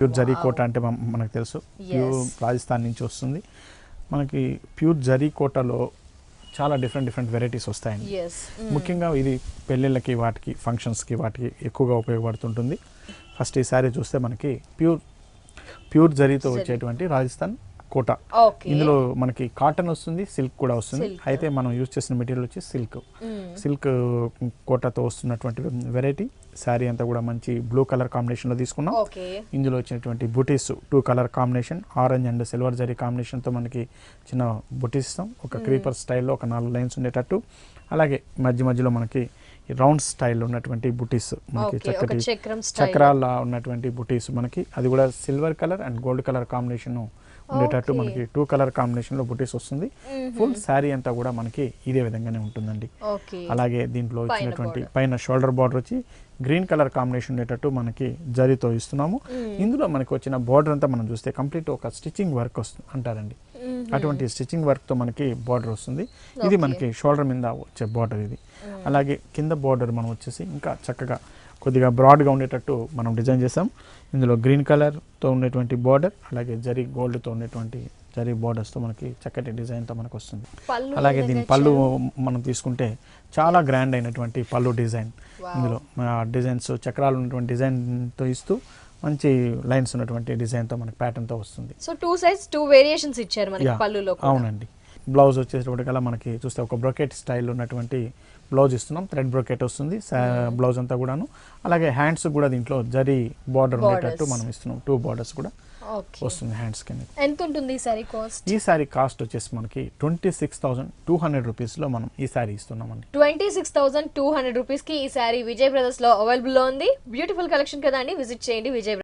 Pure zari కోట అంటే మనకు తెలుసు, ప్యూర్ రాజస్థాన్ నుంచి వస్తుంది. మనకి ప్యూర్ జరీ కోటలో చాలా డిఫరెంట్ వెరైటీస్ వస్తాయండి. ముఖ్యంగా ఇది పెళ్ళిళ్ళకి, వాటికి, ఫంక్షన్స్కి, వాటికి ఎక్కువగా ఉపయోగపడుతుంటుంది. ఫస్ట్ ఈ శారీ చూస్తే మనకి ప్యూర్ జరీతో వచ్చేటువంటి రాజస్థాన్ కోట. ఇందులో మనకి కాటన్ వస్తుంది, సిల్క్ కూడా వస్తుంది. అయితే మనం యూజ్ చేసిన మెటీరియల్ వచ్చి సిల్క్ కోటతో వస్తున్నటువంటి వెరైటీ. శారీ అంతా కూడా మంచి బ్లూ కలర్ కాంబినేషన్లో తీసుకున్నాం. ఇందులో వచ్చినటువంటి బుటీస్ 2 colour combination, orange and silver zari కాంబినేషన్తో మనకి చిన్న బుటీస్ ఇస్తాం. ఒక క్రీపర్ స్టైల్లో ఒక 4 లైన్స్ ఉండేటట్టు, అలాగే మధ్యలో మనకి రౌండ్ స్టైల్ ఉన్నటువంటి బుటీస్, మనకి చక్కటి చక్రాల ఉన్నటువంటి బుటీస్ మనకి, అది కూడా silver colour and gold colour combination ఉండేటట్టు మనకి 2 కలర్ కాంబినేషన్లో బుటీస్ వస్తుంది. ఫుల్ శారీ అంతా కూడా మనకి ఇదే విధంగానే ఉంటుందండి. అలాగే దీంట్లో ఇచ్చినటువంటి పైన షోల్డర్ బార్డర్ వచ్చి గ్రీన్ కలర్ కాంబినేషన్ ఉండేటట్టు మనకి జరీతో ఇస్తున్నాము. ఇందులో మనకి వచ్చిన బార్డర్ అంతా మనం చూస్తే కంప్లీట్ ఒక స్టిచ్చింగ్ వర్క్ వస్తుంది అంటారండి. అటువంటి స్టిచ్చింగ్ వర్క్తో మనకి బార్డర్ వస్తుంది. ఇది మనకి షోల్డర్ మీద వచ్చే బార్డర్ ఇది. అలాగే కింద బార్డర్ మనం వచ్చేసి ఇంకా చక్కగా కొద్దిగా బ్రాడ్గా ఉండేటట్టు మనం డిజైన్ చేసాం. ఇందులో గ్రీన్ కలర్తో ఉండేటువంటి బార్డర్, అలాగే జరీ గోల్డ్తో ఉండేటువంటి జరీ బార్డర్స్తో మనకి చక్కటి డిజైన్తో మనకు వస్తుంది. అలాగే దీని పళ్ళు మనం తీసుకుంటే చాలా గ్రాండ్ అయినటువంటి పళ్ళు డిజైన్. ఇందులో డిజైన్స్ చక్రాలు ఉన్నటువంటి డిజైన్తో ఇస్తూ మంచి లైన్స్ ఉన్నటువంటి డిజైన్తో మనకి ప్యాటర్న్తో వస్తుంది. సో 2 sides 2 వేరియేషన్స్ ఇచ్చారు మనకి పళ్ళులో. అవునండి. బ్లౌజ్ వచ్చేటప్పటికల్లా మనకి చూస్తే ఒక బ్రొకెట్ స్టైల్ ఉన్నటువంటి బ్లౌజ్ ఇస్తున్నాం. థ్రెడ్ బ్రొకెట్ వస్తుంది బ్లౌజ్ అంతా కూడాను. అలాగే హ్యాండ్స్ కూడా దీంట్లో జరీ బార్డర్ ఉండేటట్టు మనం ఇస్తున్నాం. 2 బార్డర్స్ కూడా వస్తుంది హ్యాండ్స్ కింద. ఎంత ఉంటుంది ఈ సారీ కాస్ట్? ఈ సారీ కాస్ట్ వచ్చేసి మనకి 26,200 రూపీస్లో మనం ఈ సారీ ఇస్తున్నామండి. 26,200 రూపీస్కి ఈ సారీ విజయ్ బ్రదర్స్లో అవైలబుల్లో ఉంది. బ్యూటిఫుల్ కలెక్షన్ కదా అండి, విజిట్ చేయండి విజయ్.